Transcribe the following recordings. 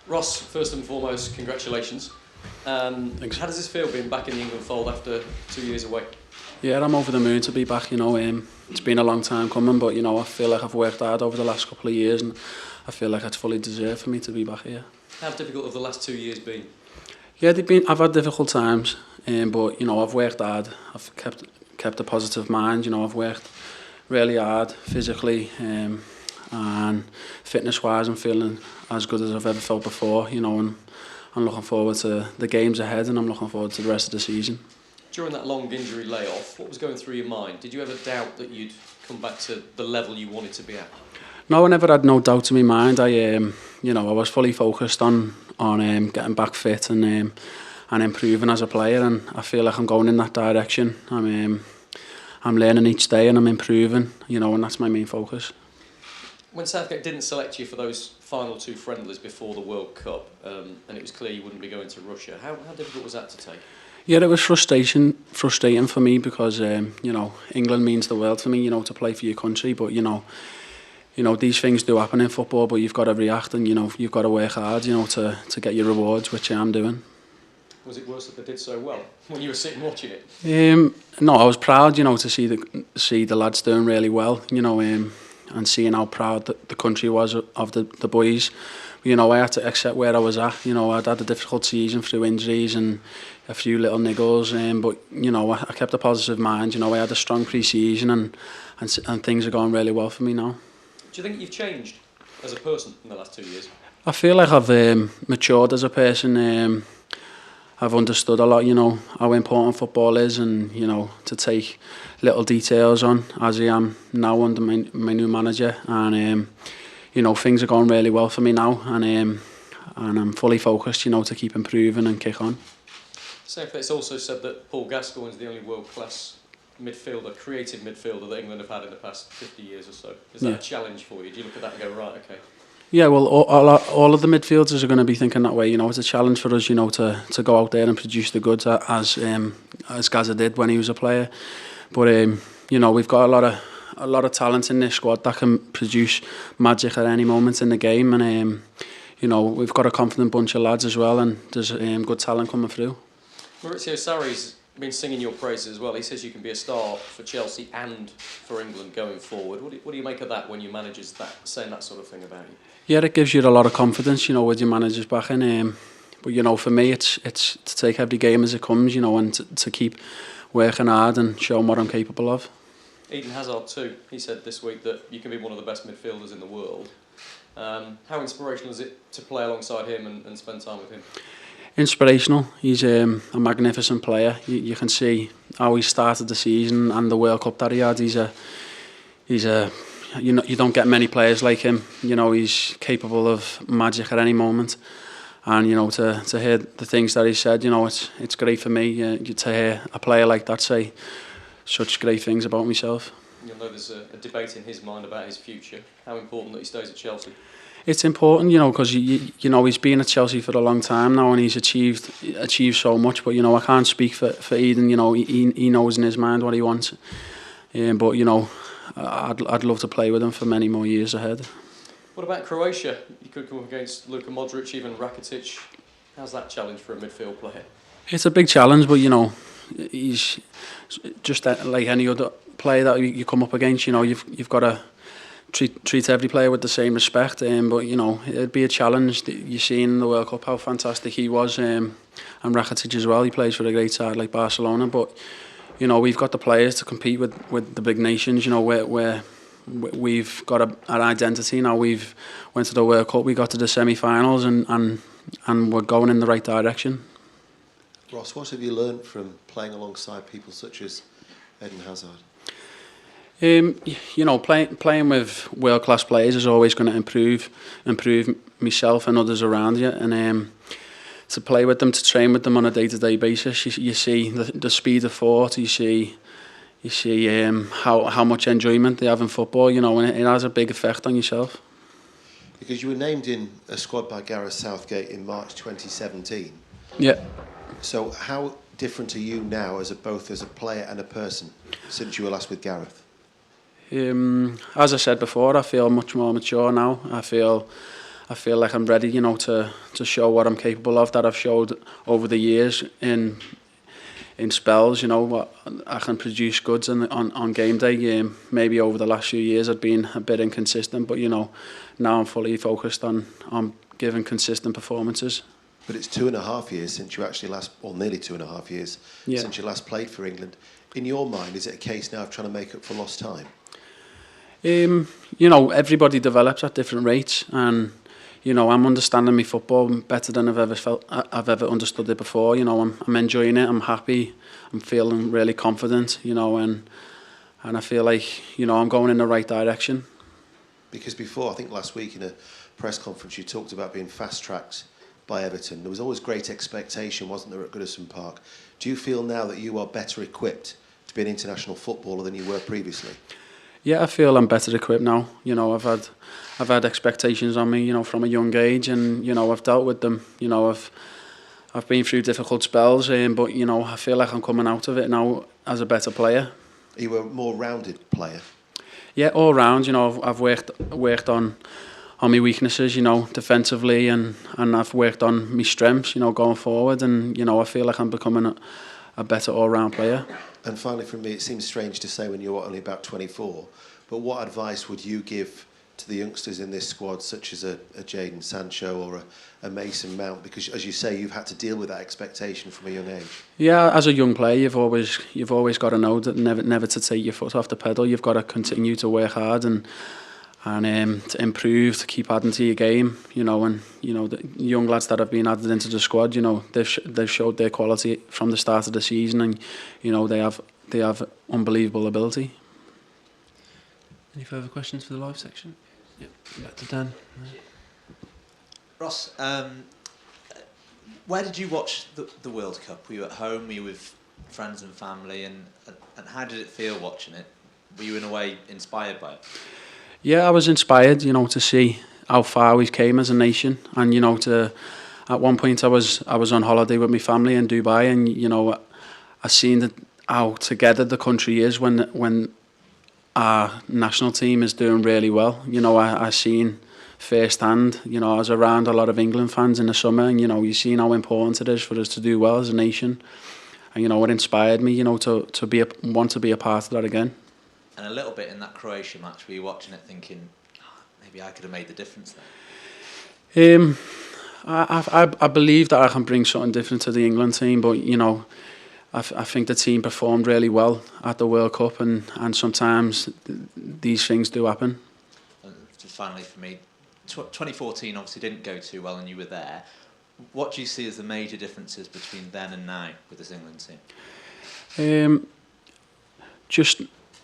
Ross, first and foremost, congratulations. Thanks. How does this feel being back in the England fold after 2 years away? Yeah, I'm over the moon to be back. It's been a long time coming, but I feel like I've worked hard over the last couple of years, and I feel like it's fully deserved for me to be back here. How difficult have the last 2 years been? Yeah, I've had difficult times, but I've worked hard. I've kept a positive mind. I've worked really hard physically, and fitness-wise, I'm feeling as good as I've ever felt before. And I'm looking forward to the games ahead, and I'm looking forward to the rest of the season. During that long injury layoff, what was going through your mind? Did you ever doubt that you'd come back to the level you wanted to be at? No, I never had no doubt in my mind. I was fully focused on getting back fit and improving as a player, and I feel like I'm going in that direction. I'm learning each day and I'm improving, and that's my main focus. When Southgate didn't select you for those final 2 friendlies before the World Cup, and it was clear you wouldn't be going to Russia, how difficult was that to take? Yeah, it was frustrating for me because England means the world for me, to play for your country. But these things do happen in football, but you've got to react and you've got to work hard, to get your rewards, which I'm doing. Was it worse that they did so well when you were sitting watching it? No, I was proud, to see the lads doing really well, and seeing how proud the country was of the boys. I had to accept where I was at. I'd had a difficult season through injuries and a few little niggles, but I kept a positive mind. I had a strong pre-season and things are going really well for me now. Do you think you've changed as a person in the last 2 years? I feel like I've matured as a person. I've understood a lot, how important football is, and to take little details on as I am now under my new manager, and things are going really well for me now, and I'm fully focused, to keep improving and kick on. Southgate's also said that Paul Gascoigne's the only world-class midfielder, creative midfielder that England have had in the past 50 years or so. Is that a challenge for you? Do you look at that and go, right, okay? Yeah, well, all of the midfielders are going to be thinking that way. It's a challenge for us, to go out there and produce the goods as Gaza did when he was a player. But we've got a lot of talent in this squad that can produce magic at any moment in the game, and we've got a confident bunch of lads as well, and there's good talent coming through. Maurizio Sarri's been singing your praises as well. He says you can be a star for Chelsea and for England going forward. What do you make of that when your manager's saying that sort of thing about you? Yeah, it gives you a lot of confidence, with your managers back in. But for me, it's to take every game as it comes, and to keep working hard and showing what I'm capable of. Eden Hazard too. He said this week that you can be one of the best midfielders in the world. How inspirational is it to play alongside him and spend time with him? Inspirational. He's a magnificent player. You can see how he started the season and the World Cup that he had. You don't get many players like him. He's capable of magic at any moment. And to hear the things that he said, it's great for me to hear a player like that say such great things about myself. You'll know there's a debate in his mind about his future. How important that he stays at Chelsea? It's important, because he's been at Chelsea for a long time now, and he's achieved so much. But I can't speak for Eden. He knows in his mind what he wants. But I'd love to play with him for many more years ahead. What about Croatia? You could come up against Luka Modric, even Rakitic. How's that challenge for a midfield player? It's a big challenge, but he's just like any other player that you come up against. You've got to treat every player with the same respect. But it'd be a challenge. You've seen in the World Cup how fantastic he was, and Rakitic as well. He plays for a great side like Barcelona. But we've got the players to compete with the big nations. Where we've got an identity now. We've went to the World Cup. We got to the semi-finals, and we're going in the right direction. Ross, what have you learned from playing alongside people such as Eden Hazard? Playing with world-class players is always going to improve myself and others around you, and to play with them, to train with them on a day-to-day basis, you see the speed of thought, you see how much enjoyment they have in football, and it has a big effect on yourself. Because you were named in a squad by Gareth Southgate in March 2017. Yeah. So how different are you now both as a player and a person since you were last with Gareth? As I said before, I feel much more mature now. I feel I feel like I'm ready, to show what I'm capable of, that I've showed over the years in spells. What I can produce goods on game day. Maybe over the last few years I've been a bit inconsistent, but now I'm fully focused on giving consistent performances. But it's 2.5 years since you actually last, or nearly 2.5 years since you last played for England. In your mind, is it a case now of trying to make up for lost time? Everybody develops at different rates, and I'm understanding my football better than I've ever understood it before. I'm enjoying it. I'm happy. I'm feeling really confident. And I feel like I'm going in the right direction. Because before, I think last week in a press conference, you talked about being fast-tracked by Everton. There was always great expectation, wasn't there, at Goodison Park? Do you feel now that you are better equipped to be an international footballer than you were previously? Yeah, I feel I'm better equipped now. I've had expectations on me, from a young age, and I've dealt with them. I've been through difficult spells, but I feel like I'm coming out of it now as a better player. Are you a more rounded player? Yeah, all round. I've worked on my weaknesses, defensively, and I've worked on my strengths, going forward, and I feel like I'm becoming a better all-round player. And finally, from me, it seems strange to say when you're only about 24, but what advice would you give to the youngsters in this squad, such as a Jadon Sancho or a Mason Mount? Because, as you say, you've had to deal with that expectation from a young age. Yeah, as a young player, you've always got to know that never to take your foot off the pedal. You've got to continue to work hard and to improve, to keep adding to your game. The young lads that have been added into the squad, they've showed their quality from the start of the season, and they have unbelievable ability. Any further questions for the live section? Yep, back to Dan. Ross, where did you watch the World Cup? Were you at home? Were you with friends and family? And how did it feel watching it? Were you in a way inspired by it? Yeah, I was inspired, to see how far we've came as a nation, and at one point I was on holiday with my family in Dubai, and I seen how together the country is when our national team is doing really well. I seen firsthand. I was around a lot of England fans in the summer, and you seen how important it is for us to do well as a nation, and it inspired me, to want to be a part of that again. And a little bit in that Croatia match, were you watching it thinking, maybe I could have made the difference there? I believe that I can bring something different to the England team, but I think the team performed really well at the World Cup, and sometimes these things do happen. And just finally for me, 2014 obviously didn't go too well and you were there. What do you see as the major differences between then and now with this England team?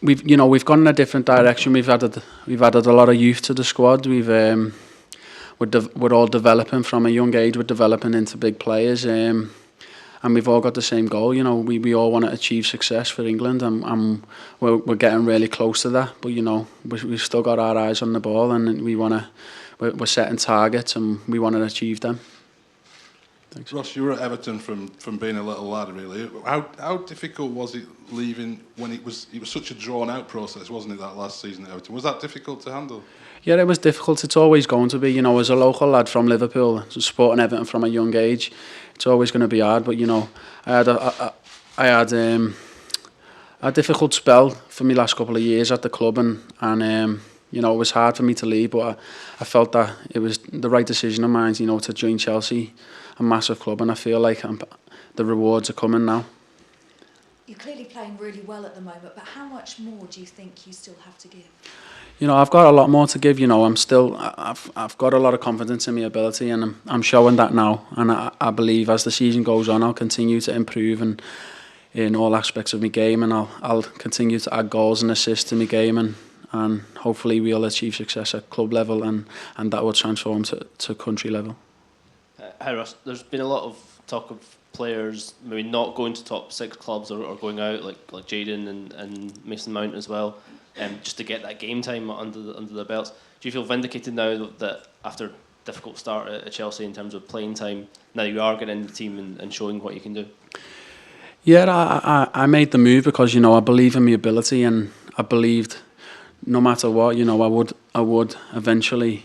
We've gone in a different direction. We've added a lot of youth to the squad. We're all developing from a young age. We're developing into big players, and we've all got the same goal. We all want to achieve success for England, and we're getting really close to that. But we've still got our eyes on the ball, and we're setting targets, and we want to achieve them. Thanks. Ross, you were at Everton from being a little lad, really. How difficult was it leaving when it was such a drawn-out process, wasn't it, that last season at Everton? Was that difficult to handle? Yeah, it was difficult. It's always going to be. As a local lad from Liverpool, supporting Everton from a young age, it's always going to be hard. But I had a difficult spell for my last couple of years at the club, and it was hard for me to leave. But I felt that it was the right decision of mine, to join Chelsea, a massive club, and I feel like the rewards are coming now. You're clearly playing really well at the moment, but how much more do you think you still have to give? I've got a lot more to give. I've got a lot of confidence in my ability, and I'm showing that now. And I believe as the season goes on, I'll continue to improve and in all aspects of my game, and I'll continue to add goals and assists to my game, and hopefully we'll achieve success at club level, and that will transform to country level. Hi Ross, there's been a lot of talk of players maybe not going to top 6 clubs or going out like Jadon and Mason Mount as well, just to get that game time under their belts. Do you feel vindicated now that after a difficult start at Chelsea in terms of playing time, now you are getting in the team and showing what you can do? Yeah, I made the move because I believe in my ability, and I believed no matter what, I would eventually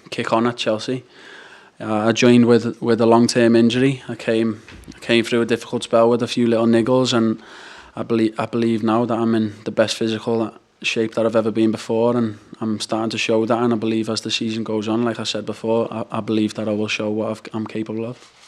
kick on at Chelsea. I joined with a long-term injury. I came through a difficult spell with a few little niggles, and I believe now that I'm in the best physical shape that I've ever been before, and I'm starting to show that. And I believe as the season goes on, like I said before, I believe that I will show what I'm capable of.